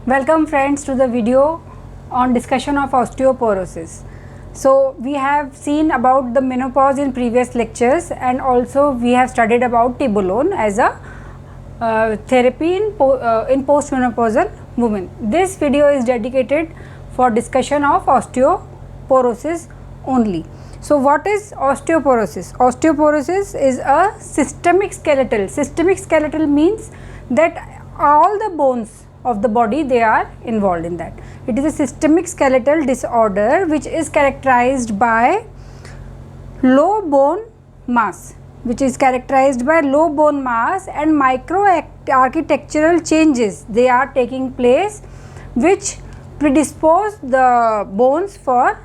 Welcome friends to the video on discussion of osteoporosis. So we have seen about the menopause in previous lectures, and also we have studied about Tibolone as a therapy in postmenopausal women. This video is dedicated for discussion of osteoporosis only. So what is osteoporosis? Osteoporosis is a systemic skeletal. Systemic skeletal means that all the bones of the body, they are involved in that. It is a systemic skeletal disorder which is characterized by low bone mass, and micro architectural changes, they are taking place which predispose the bones for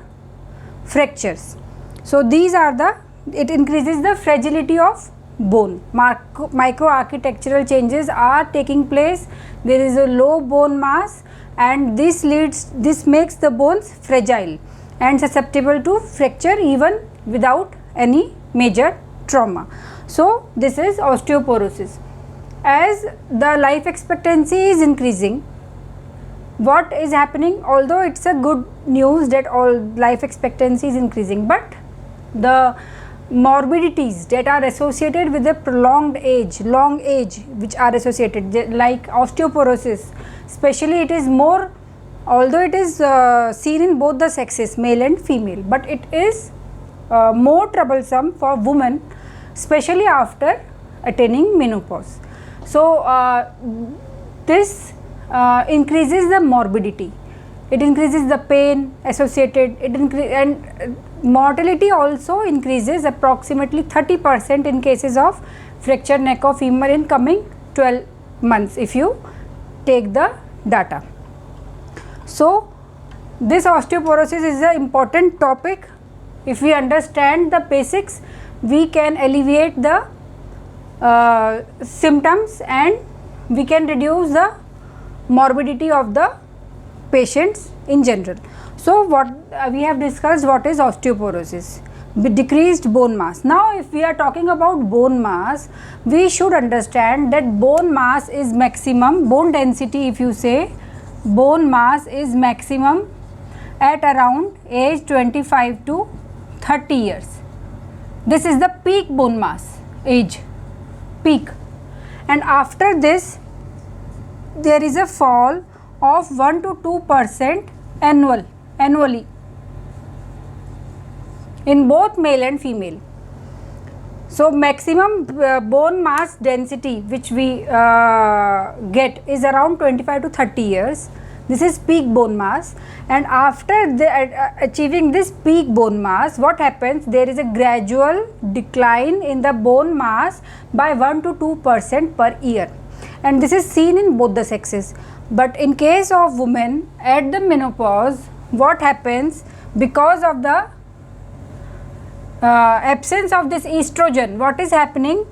fractures. So these are it increases the fragility of bone. Micro architectural changes are taking place. There is a low bone mass, and this makes the bones fragile and susceptible to fracture even without any major trauma. So this is osteoporosis. As the life expectancy is increasing, what is happening? Although it's a good news that all life expectancy is increasing, but the morbidities that are associated with the prolonged age, long age, which are associated, like osteoporosis, especially it is more, although it is seen in both the sexes, male and female, but it is more troublesome for women, especially after attaining menopause. So this increases the morbidity, it increases the pain associated, and mortality also increases approximately 30% in cases of fractured neck of femur in coming 12 months if you take the data. So this osteoporosis is an important topic. If we understand the basics, we can alleviate the symptoms and we can reduce the morbidity of the patients in general. So what we have discussed, what is osteoporosis? Decreased bone mass. Now if we are talking about bone mass, we should understand that bone mass is maximum, bone density, if you say, bone mass is maximum at around age 25 to 30 years. This is the peak bone mass age, peak, and after this there is a fall of 1 to 2% annually in both male and female. So maximum bone mass density which we get is around 25 to 30 years. This is peak bone mass, and after achieving this peak bone mass, what happens? There is a gradual decline in the bone mass by 1 to 2% per year, and this is seen in both the sexes. But in case of women at the menopause, what happens? Because of the absence of this estrogen, what is happening?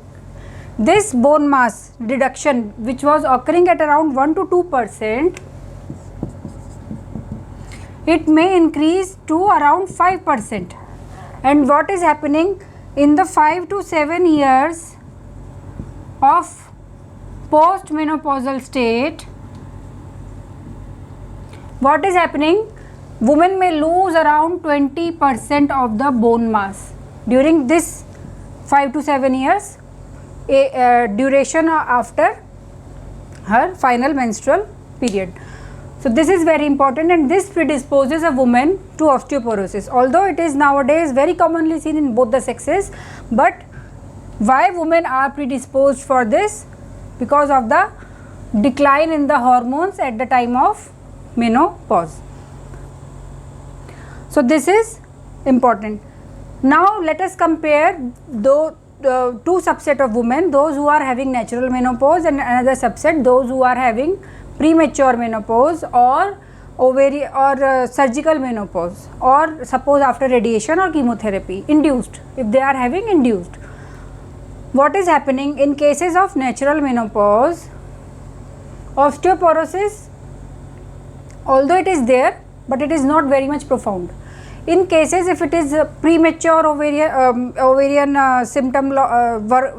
This bone mass reduction, which was occurring at around 1 to 2%, it may increase to around 5%. And what is happening in the 5 to 7 years of postmenopausal state? What is happening? Women may lose around 20% of the bone mass during this 5 to 7 years duration after her final menstrual period. So this is very important, and this predisposes a woman to osteoporosis. Although it is nowadays very commonly seen in both the sexes, but why women are predisposed for this? Because of the decline in the hormones at the time of menopause. So this is important. Now let us compare two subset of women, those who are having natural menopause, and another subset, those who are having premature menopause or ovarian or surgical menopause, or suppose after radiation or chemotherapy induced, if they are having induced. What is happening in cases of natural menopause? Osteoporosis, although it is there, but it is not very much profound. In cases if it is premature ovarian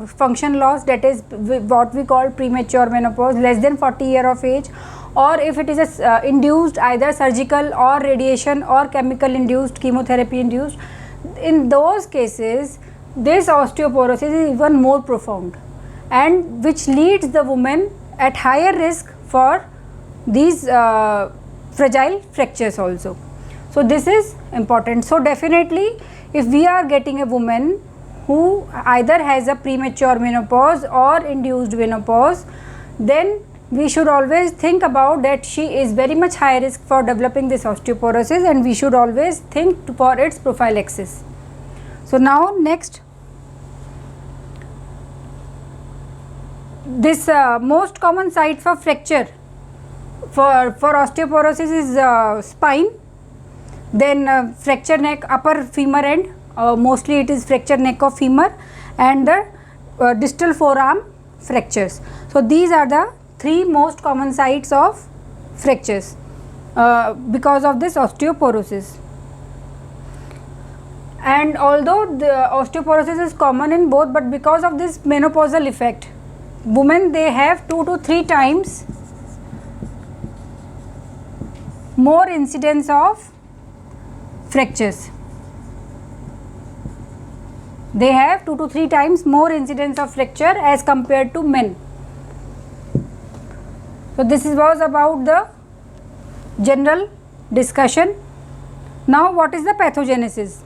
function loss, that is what we call premature menopause, less than 40 years of age, or if it is induced either surgical or radiation or chemical induced, chemotherapy induced, in those cases this osteoporosis is even more profound, and which leads the woman at higher risk for these fragile fractures also. So this is important. So definitely if we are getting a woman who either has a premature menopause or induced menopause, then we should always think about that she is very much high risk for developing this osteoporosis, and we should always think for its prophylaxis. So now next, this most common site for fracture for osteoporosis is spine, then fracture neck, upper femur end, mostly it is fracture neck of femur, and the distal forearm fractures. So these are the three most common sites of fractures because of this osteoporosis. And although the osteoporosis is common in both, but because of this menopausal effect, women, they have 2 to 3 times more incidence of fractures. They have 2 to 3 times more incidence of fracture as compared to men. So this was about the general discussion. Now what is the pathogenesis?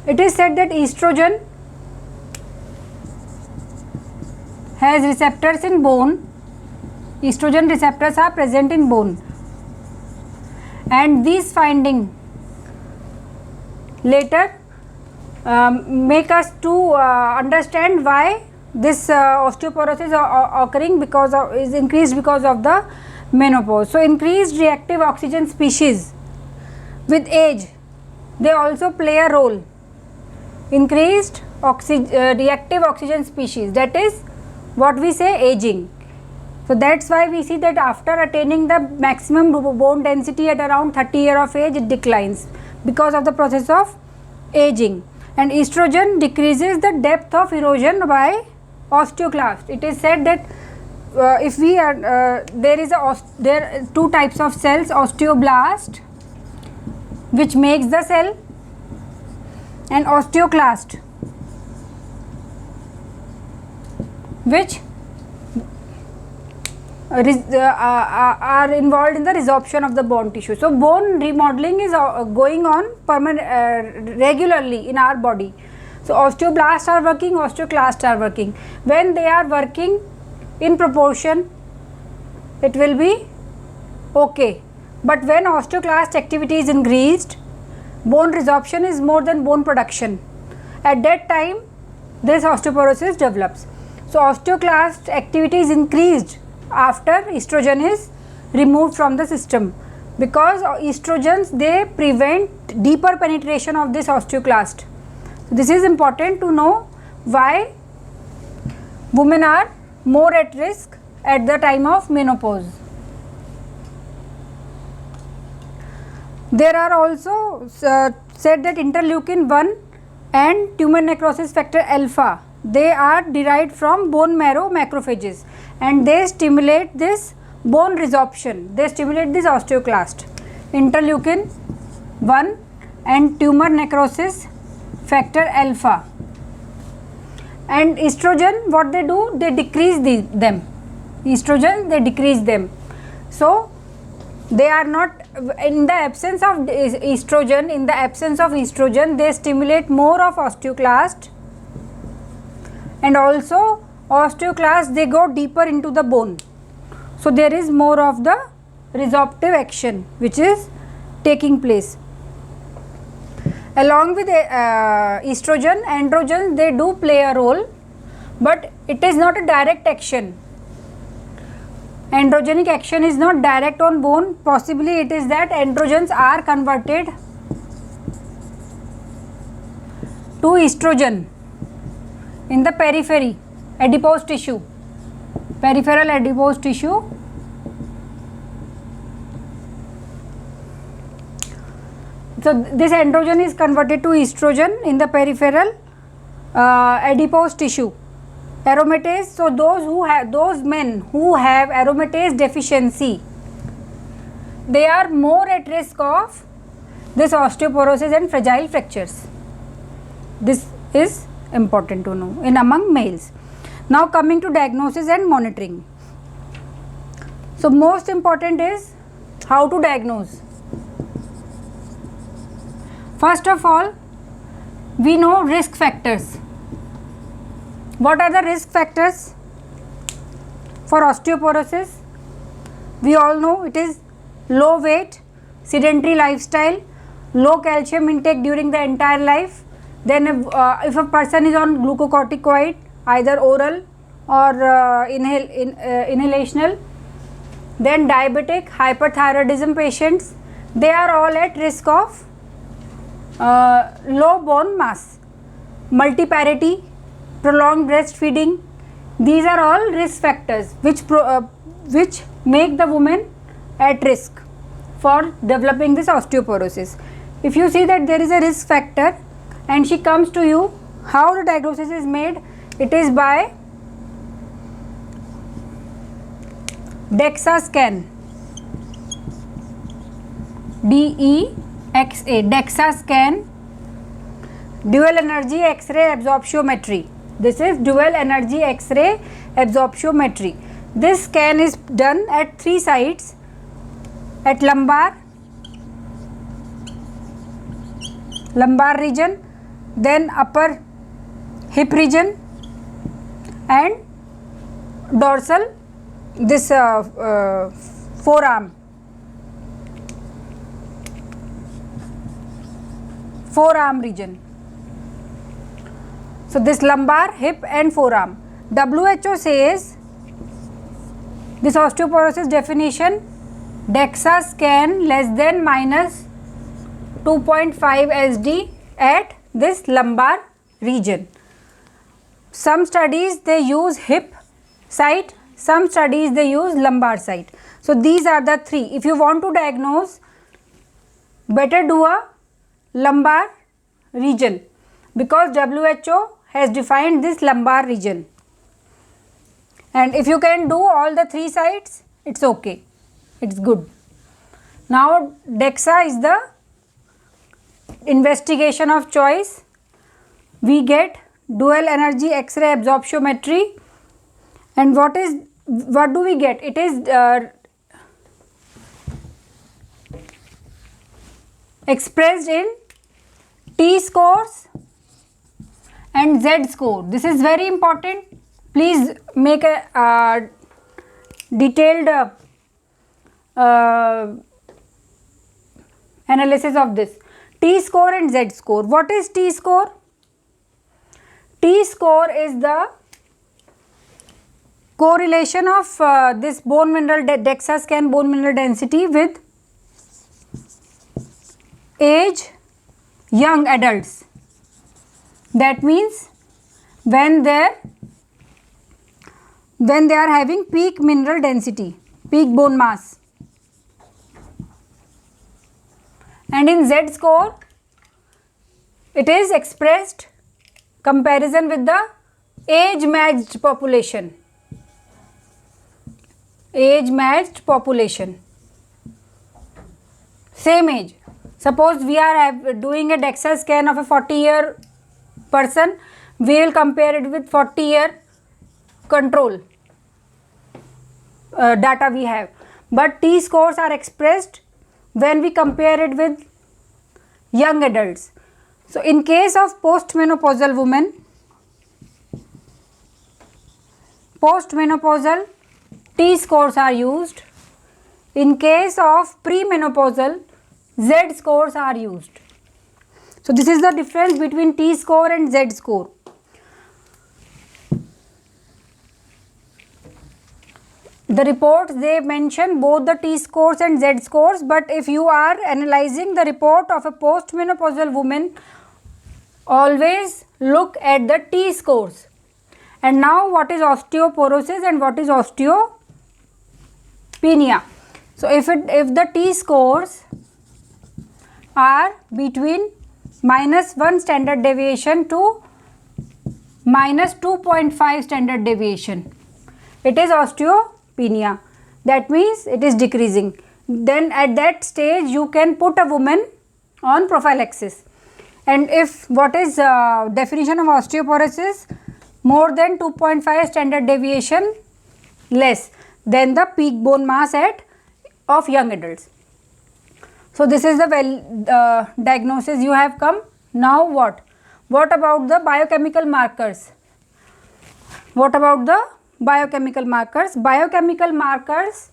It is said that estrogen has receptors in bone. Estrogen receptors are present in bone, and these findings later make us to understand why this osteoporosis is occurring, because of is increased because of the menopause. So increased reactive oxygen species with age, they also play a role. Increased reactive oxygen species, that is what we say aging. So that's why we see that after attaining the maximum bone density at around 30 years of age, it declines because of the process of aging. And estrogen decreases the depth of erosion by osteoclast. It is said that if we are there are 2 types of cells, osteoblast, which makes the cell, and osteoclast, which are involved in the resorption of the bone tissue. So bone remodeling is going on regularly in our body. So osteoblasts are working, osteoclasts are working. When they are working in proportion, it will be okay. But when osteoclast activity is increased, bone resorption is more than bone production. At that time, this osteoporosis develops. So osteoclast activity is increased after estrogen is removed from the system, because estrogens, they prevent deeper penetration of this osteoclast. This is important to know why women are more at risk at the time of menopause. There are also said that interleukin 1 and tumor necrosis factor alpha, they are derived from bone marrow macrophages, and they stimulate this bone resorption, they stimulate this osteoclast. Interleukin 1 and tumor necrosis factor alpha. And estrogen, what they do, they decrease them. Estrogen, they decrease them. So they are not, in the absence of estrogen, they stimulate more of osteoclast, and also osteoclasts, they go deeper into the bone. So there is more of the resorptive action which is taking place. Along with estrogen, androgens, they do play a role, but it is not a direct action. Androgenic action is not direct on bone. Possibly it is that androgens are converted to estrogen in the periphery, adipose tissue, peripheral adipose tissue. So this androgen is converted to estrogen in the peripheral adipose tissue, Aromatase, so those men who have aromatase deficiency, they are more at risk of this osteoporosis and fragile fractures. This is important to know in among males. Now coming to diagnosis and monitoring. So most important is how to diagnose. First of all, we know risk factors. What are the risk factors for osteoporosis? We all know it is low weight, sedentary lifestyle, low calcium intake during the entire life. Then if a person is on glucocorticoid, either oral or inhalational, then diabetic, hyperthyroidism patients, they are all at risk of low bone mass. Multiparity, prolonged breastfeeding, these are all risk factors which make the woman at risk for developing this osteoporosis. If you see that there is a risk factor and she comes to you, how the diagnosis is made? It is by DEXA scan, DEXA, DEXA scan, dual energy X-ray absorptiometry. This is dual energy X-ray absorptiometry. This scan is done at 3 sites, at lumbar region, then upper hip region and dorsal this forearm region. So this lumbar, hip and forearm. WHO says this osteoporosis definition, DEXA scan less than minus 2.5 SD at this lumbar region. Some studies they use hip site, some studies they use lumbar site. So these are the 3. If you want to diagnose, better do a lumbar region because WHO has defined this lumbar region, and if you can do all the 3 sites, it's okay, it's good. Now DEXA is the investigation of choice. We get dual energy X-ray absorptiometry, and what do we get? It is expressed in T scores and Z score. This is very important. Please make a detailed analysis of this. T score and Z score. What is T score? T score is the correlation of this bone mineral DEXA scan bone mineral density with age young adults. That means when they are having peak mineral density, peak bone mass. And in Z score, it is expressed comparison with the age matched population. Age matched population. Same age. Suppose we are doing a DEXA scan of a 40-year person, we will compare it with 40-year control data we have. But T scores are expressed when we compare it with young adults. So in case of postmenopausal women, postmenopausal T scores are used. In case of premenopausal, Z scores are used. So this is the difference between T score and Z score. The reports, they mention both the T scores and Z scores, but if you are analyzing the report of a postmenopausal woman, always look at the T scores. And now what is osteoporosis and what is osteopenia? So if the T scores are between -1 standard deviation to minus 2.5 standard deviation, it is osteopenia. That means it is decreasing. Then at that stage you can put a woman on prophylaxis. And if what is definition of osteoporosis? More than 2.5 standard deviation less than the peak bone mass of young adults. So this is the diagnosis you have come. Now what? What about the biochemical markers? What about the biochemical markers? Biochemical markers,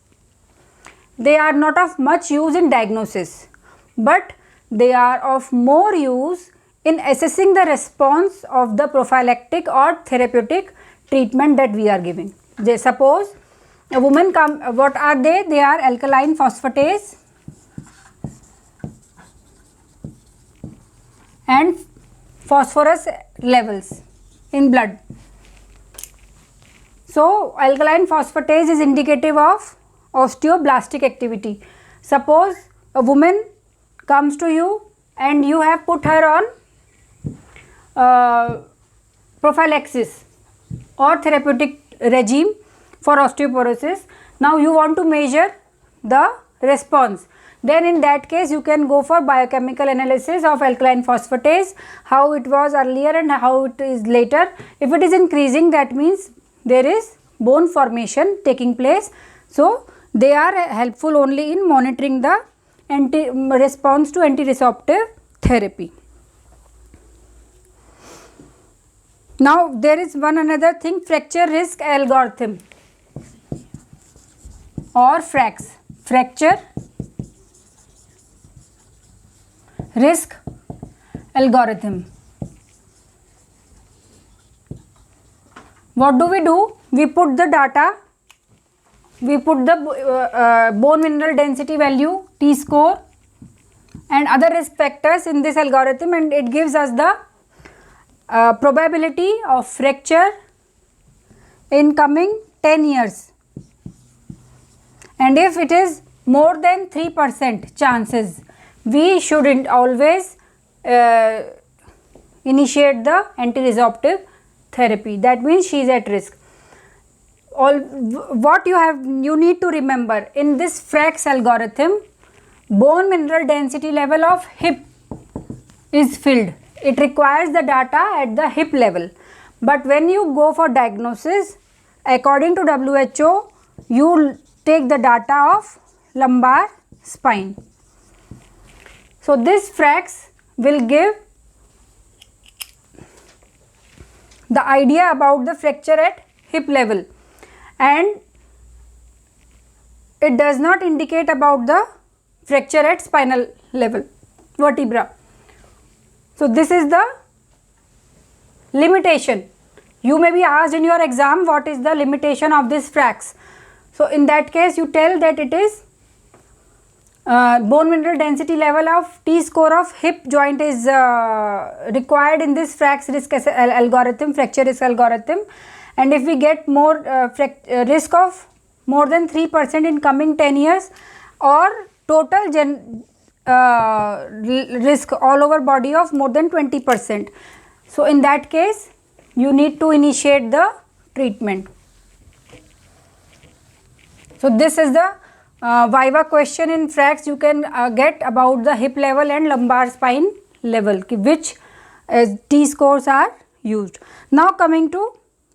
they are not of much use in diagnosis, but they are of more use in assessing the response of the prophylactic or therapeutic treatment that we are giving. Suppose a woman what are they? They are alkaline phosphatase and phosphorus levels in blood. So alkaline phosphatase is indicative of osteoblastic activity. Suppose a woman comes to you and you have put her on prophylaxis or therapeutic regime for osteoporosis. Now you want to measure the response. Then in that case you can go for biochemical analysis of alkaline phosphatase, how it was earlier and how it is later. If it is increasing, that means there is bone formation taking place. So they are helpful only in monitoring the response to anti-resorptive therapy. Now there is one another thing, fracture risk algorithm or FRAX, fracture risk algorithm. What do? We put the data, we put the bone mineral density value, T-score and other risk factors in this algorithm, and it gives us the probability of fracture in coming 10 years. And if it is more than 3% chances, we shouldn't always initiate the anti-resorptive therapy. That means she is at risk. What you need to remember in this FRAX algorithm, bone mineral density level of hip is filled. It requires the data at the hip level. But when you go for diagnosis, according to WHO, you take the data of lumbar spine. So this FRAX will give the idea about the fracture at hip level, and it does not indicate about the fracture at spinal level, vertebra. So this is the limitation. You may be asked in your exam what is the limitation of this FRAX. So in that case you tell that it is bone mineral density level of T-score of hip joint is required in this FRAX risk algorithm, fracture risk algorithm, and if we get more risk of more than 3% in coming 10 years or total risk all over body of more than 20%. So in that case you need to initiate the treatment. So this is the Viva question in FRAX you can get about the hip level and lumbar spine level, which T-scores are used. Now coming to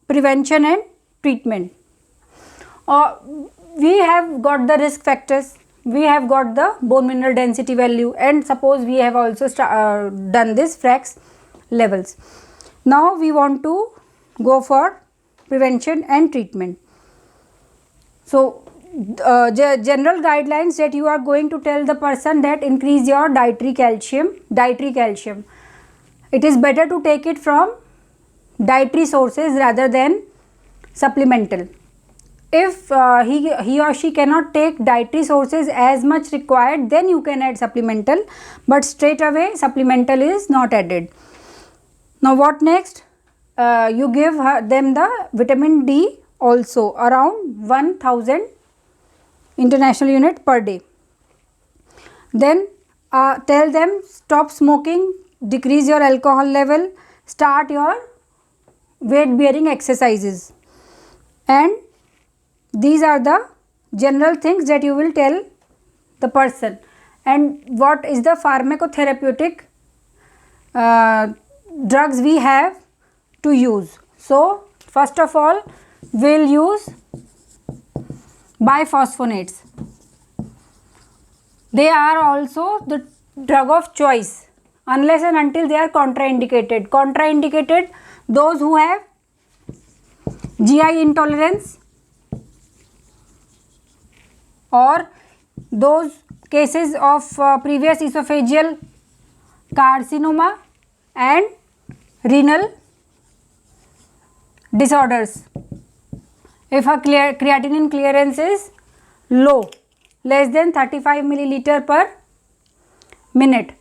prevention and treatment. We have got the risk factors, we have got the bone mineral density value, and suppose we have also done this FRAX levels. Now we want to go for prevention and treatment. So general guidelines that you are going to tell the person that increase your dietary calcium. It is better to take it from dietary sources rather than supplemental. If he or she cannot take dietary sources as much required, then you can add supplemental, but straight away supplemental is not added. Now what next? You give them the vitamin D also around 1000 international unit per day. Then tell them stop smoking, decrease your alcohol level, start your weight bearing exercises. And these are the general things that you will tell the person. And what is the pharmacotherapeutic drugs we have to use. So first of all, we'll use biphosphonates. They are also the drug of choice unless and until they are contraindicated. Contraindicated, those who have GI intolerance or those cases of previous esophageal carcinoma and renal disorders. If a creatinine clearance is low, less than 35 milliliter per minute.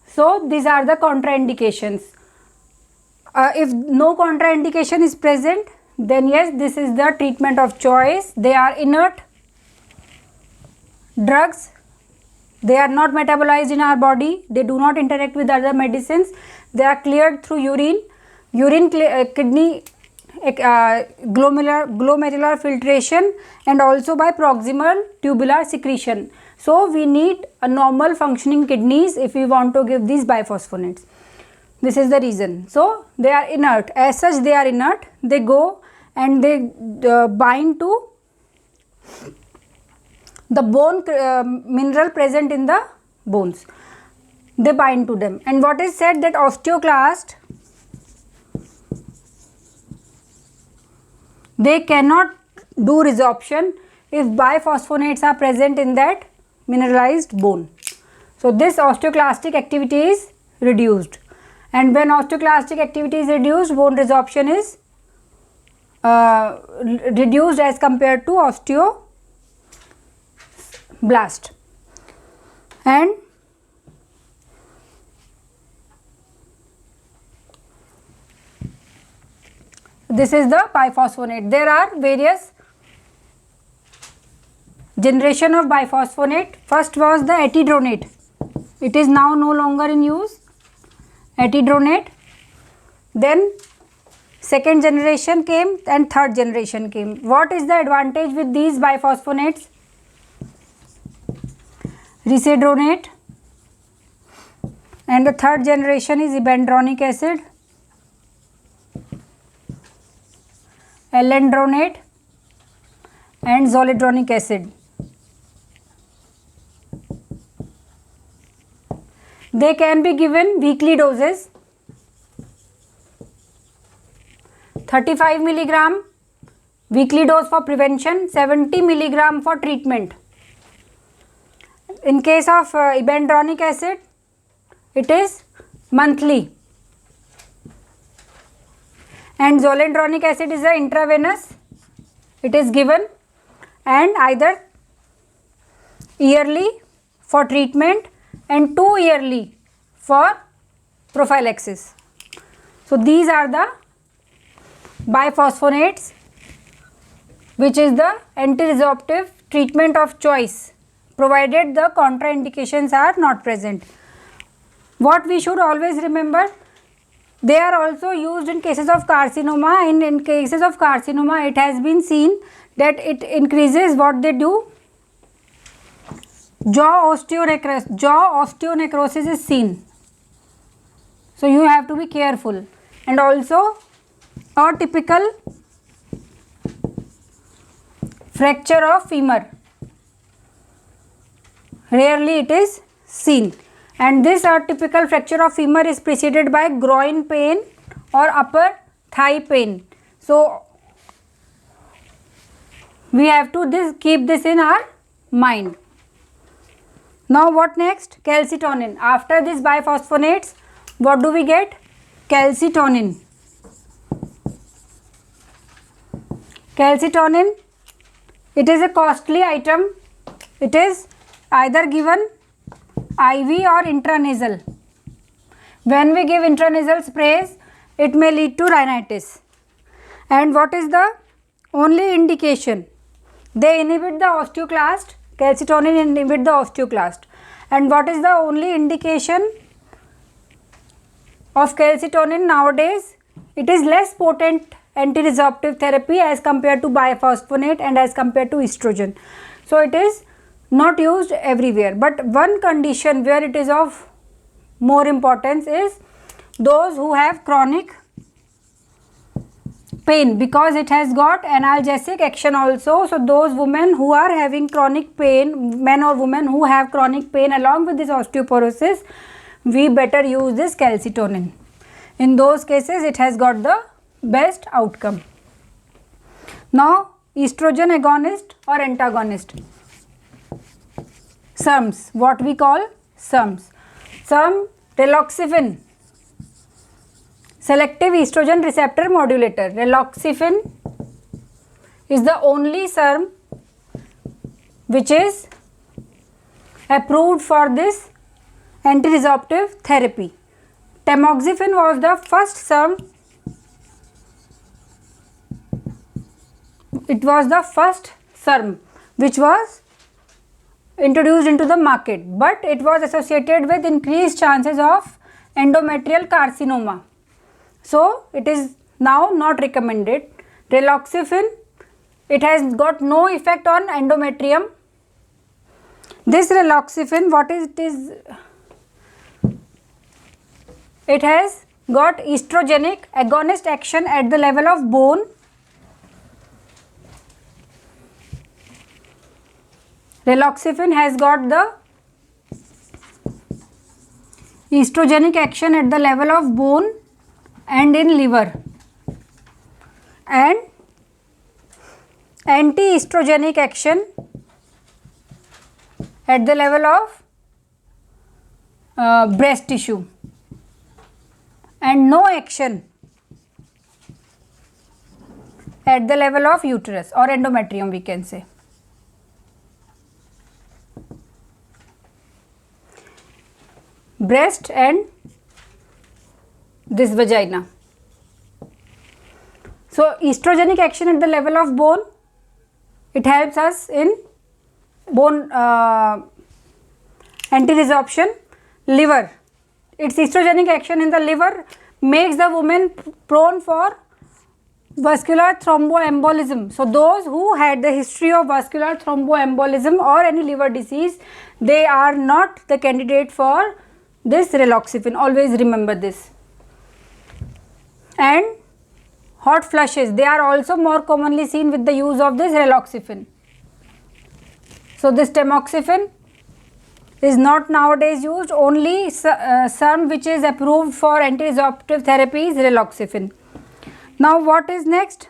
So these are the contraindications. If no contraindication is present, then yes, this is the treatment of choice. They are inert drugs. They are not metabolized in our body. They do not interact with other medicines. They are cleared through urine, kidney glomerular filtration, and also by proximal tubular secretion. So we need a normal functioning kidneys if we want to give these biphosphonates. This is the reason. So they are inert. As such, they are inert. They go and they bind to the bone mineral present in the bones. They bind to them. And what is said that osteoclast, they cannot do resorption if biphosphonates are present in that mineralized bone. So this osteoclastic activity is reduced, and when osteoclastic activity is reduced, bone resorption is reduced as compared to osteoblast. And this is the biphosphonate. There are various generation of biphosphonate. First was the etidronate. It is now no longer in use. Etidronate. Then second generation came and third generation came. What is the advantage with these biphosphonates? Risedronate. And the third generation is ibandronic acid, alendronate, and zoledronic acid. They can be given weekly doses. 35 milligram weekly dose for prevention, 70 milligram for treatment. In case of ibandronic acid, it is monthly. And zoledronic acid is a intravenous. It is given and either yearly for treatment and 2 yearly for prophylaxis. So these are the biphosphonates, which is the anti-resorptive treatment of choice, provided the contraindications are not present. What we should always remember, they are also used in cases of carcinoma, and in cases of carcinoma it has been seen that it increases what they do, jaw osteonecrosis is seen. So you have to be careful. And also a typical fracture of femur, rarely it is seen, and this typical fracture of femur is preceded by groin pain or upper thigh pain. So we have to keep this in our mind. Now what next? Calcitonin. After this biphosphonates, what do we get? Calcitonin. Calcitonin, it is a costly item. It is either given IV or intranasal. When we give intranasal sprays, it may lead to rhinitis. And what is the only indication? They inhibit the osteoclast. Calcitonin inhibit the osteoclast. And what is the only indication of calcitonin nowadays? it is less potent anti-resorptive therapy as compared to biphosphonate and as compared to estrogen. So it is not used everywhere, but one condition where it is of more importance is those who have chronic pain, because it has got analgesic action also. So those women who are having chronic pain, men or women who have chronic pain along with this osteoporosis, we better use this calcitonin. In those cases it has got the best outcome. Now estrogen agonist or antagonist, SERMs, what we call SERMs. SERM, raloxifene, selective estrogen receptor modulator. Raloxifene is the only SERM which is approved for this anti-resorptive therapy. Tamoxifen was the first SERM. It was the first SERM which was introduced into the market, but it was associated with increased chances of endometrial carcinoma. So it is now not recommended. Raloxifene, it has got no effect on endometrium. This raloxifene, what is it is? It has got estrogenic agonist action at the level of bone. Raloxifene has got the estrogenic action at the level of bone and in liver, and anti-estrogenic action at the level of breast tissue, and no action at the level of uterus or endometrium, we can say. Breast and this vagina. So estrogenic action at the level of bone, it helps us in bone anti-resorption. Liver, its estrogenic action in the liver makes the woman prone for vascular thromboembolism. So those who had the history of vascular thromboembolism or any liver disease, they are not the candidate for this raloxifene. Always remember this. And hot flushes, they are also more commonly seen with the use of this raloxifene. So this tamoxifen is not nowadays used. Only SERM which is approved for anti-resorptive therapy is raloxifene. Now what is next?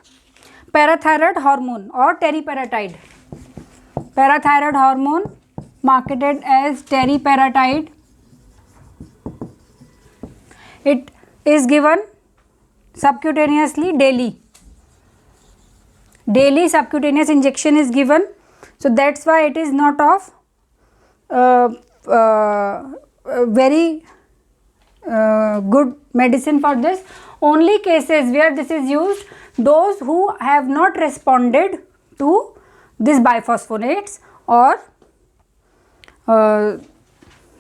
Parathyroid hormone or teriparatide. Parathyroid hormone, marketed as teriparatide. It is given subcutaneously daily. Daily subcutaneous injection is given. So that's why it is not of very good medicine for this. Only cases where this is used, those who have not responded to this biphosphonates or the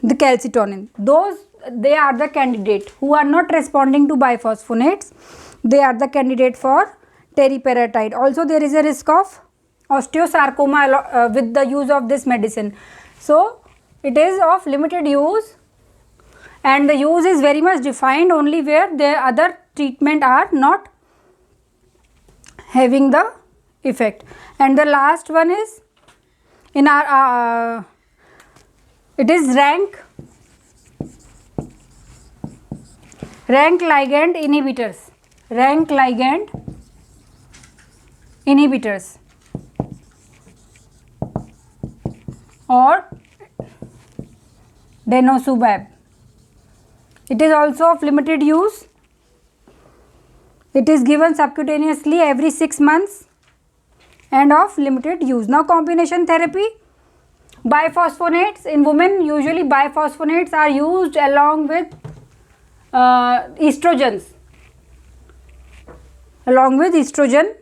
calcitonin. Those, they are the candidate who are not responding to biphosphonates. They are the candidate for teriparatide. Also there is a risk of osteosarcoma with the use of this medicine. So it is of limited use, and the use is very much defined only where the other treatment are not having the effect. And the last one is in our it is rank ligand inhibitors. Rank ligand inhibitors or denosumab. It is also of limited use. It is given subcutaneously every 6 months and of limited use. Now combination therapy, biphosphonates in women, usually biphosphonates are used along with estrogens. Along with estrogen,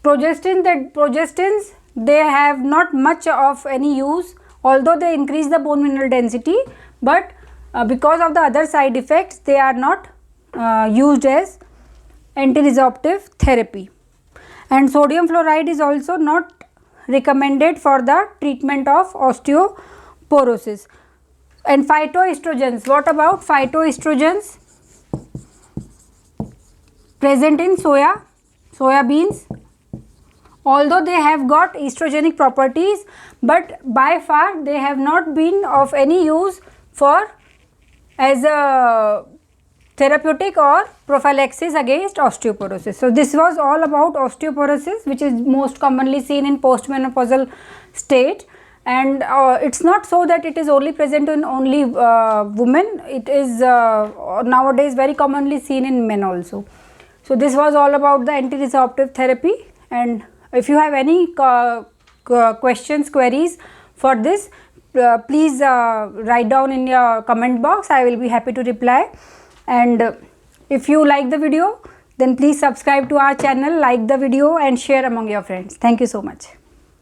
progestins, they have not much of any use, although they increase the bone mineral density, but because of the other side effects, they are not used as anti-resorptive therapy. And sodium fluoride is also not recommended for the treatment of osteoporosis. And phytoestrogens, what about phytoestrogens? Present in soya beans, although they have got estrogenic properties, but by far they have not been of any use for as a therapeutic or prophylaxis against osteoporosis. So this was all about osteoporosis, which is most commonly seen in postmenopausal state, and it's not so that it is only present in only women. It is nowadays very commonly seen in men also. So this was all about the anti-resorptive therapy, and if you have any questions, queries for this, please write down in your comment box. I will be happy to reply. And if you like the video, then please subscribe to our channel, like the video and share among your friends. Thank you so much.